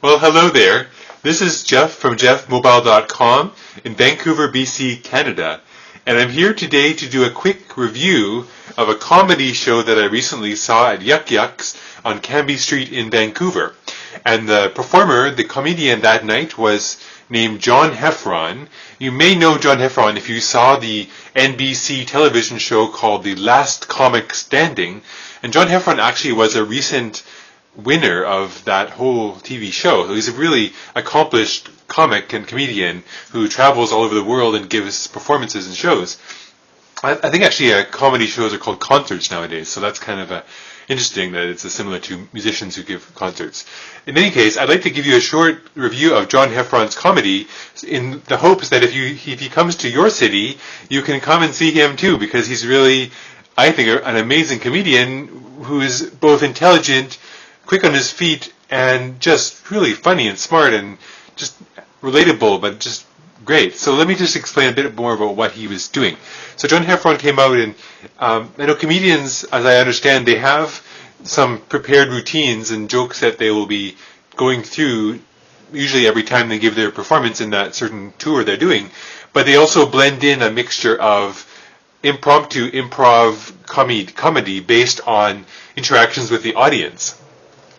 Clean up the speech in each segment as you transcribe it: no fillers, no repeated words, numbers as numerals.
Well, hello there. This is Jeff from jeffmobile.com in Vancouver, BC, Canada. And I'm here today to do a quick review of a comedy show that I recently saw at Yuk Yuk's on Cambie Street in Vancouver. And the performer, the comedian that night, was named John Heffron. You may know John Heffron if you saw the NBC television show called The Last Comic Standing. And John Heffron actually was a recent winner of that whole TV show. He's a really accomplished comic and comedian who travels all over the world and gives performances and shows. I think actually comedy shows are called concerts nowadays, so that's kind of interesting that it's similar to musicians who give concerts. In any case, I'd like to give you a short review of John Heffron's comedy in the hopes that if he comes to your city, you can come and see him too, because he's really, I think, an amazing comedian who is both intelligent, quick on his feet, and just really funny and smart and just relatable, but just great. So let me just explain a bit more about what he was doing. So John Heffron came out, and I know comedians, as I understand, they have some prepared routines and jokes that they will be going through usually every time they give their performance in that certain tour they're doing, but they also blend in a mixture of improv comedy based on interactions with the audience.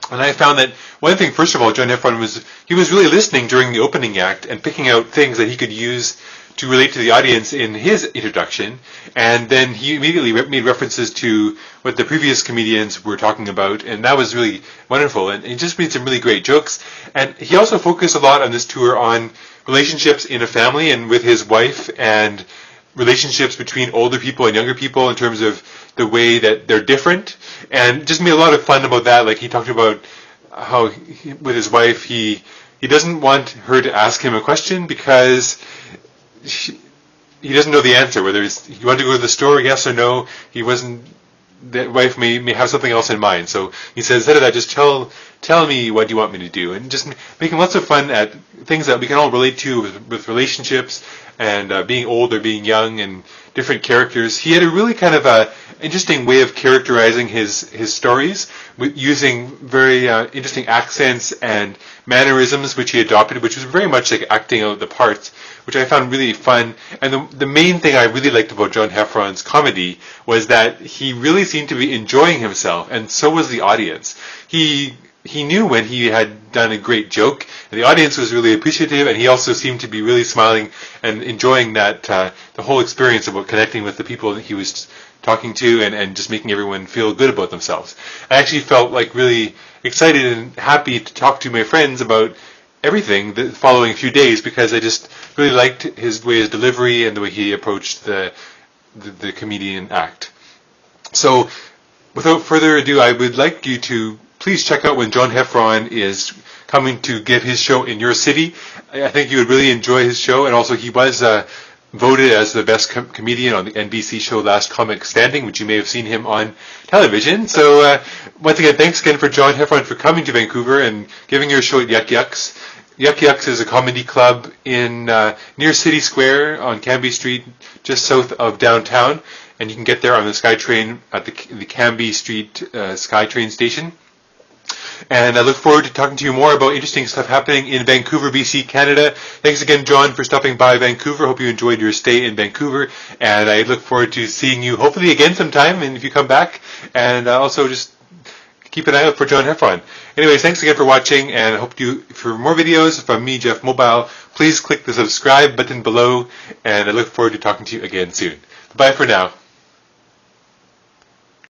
And I found that one thing, first of all, John Heffron was really listening during the opening act and picking out things that he could use to relate to the audience in his introduction. And then he immediately made references to what the previous comedians were talking about, and that was really wonderful. And he just made some really great jokes. And he also focused a lot on this tour on relationships in a family and with his wife, and relationships between older people and younger people in terms of the way that they're different, and just made a lot of fun about that. Like he talked about how with his wife he doesn't want her to ask him a question because he doesn't know the answer, whether you want to go to the store, yes or no. The wife may have something else in mind, so he says, instead of that, just tell me what you want me to do, and just making lots of fun at things that we can all relate to with relationships and being old or being young and different characters. He had a really kind of a interesting way of characterizing his stories, using very interesting accents and mannerisms which he adopted, which was very much like acting out the parts, which I found really fun. And the main thing I really liked about John Heffron's comedy was that he really seemed to be enjoying himself, and so was the audience. He knew when he had done a great joke, and the audience was really appreciative, and he also seemed to be really smiling and enjoying that the whole experience about connecting with the people that he was talking to, and just making everyone feel good about themselves. I actually felt like really excited and happy to talk to my friends about everything the following few days, because I just really liked his delivery and the way he approached the comedian act. So without further ado, I would like you to please check out when John Heffron is coming to give his show in your city. I think you would really enjoy his show, and also he was voted as the best comedian on the NBC show Last Comic Standing, which you may have seen him on television. So once again, thanks again for John Heffron for coming to Vancouver and giving your show at Yuk Yuk's. Yuk Yuk's is a comedy club in near City Square on Cambie Street, just south of downtown, and you can get there on the SkyTrain at the Cambie Street SkyTrain station. And I look forward to talking to you more about interesting stuff happening in Vancouver, BC, Canada. Thanks again, John, for stopping by Vancouver. Hope you enjoyed your stay in Vancouver. And I look forward to seeing you hopefully again sometime, and if you come back. And also just keep an eye out for John Heffron. Anyways, thanks again for watching, and I hope for more videos from me, Jeff Mobile, please click the subscribe button below. And I look forward to talking to you again soon. Bye for now.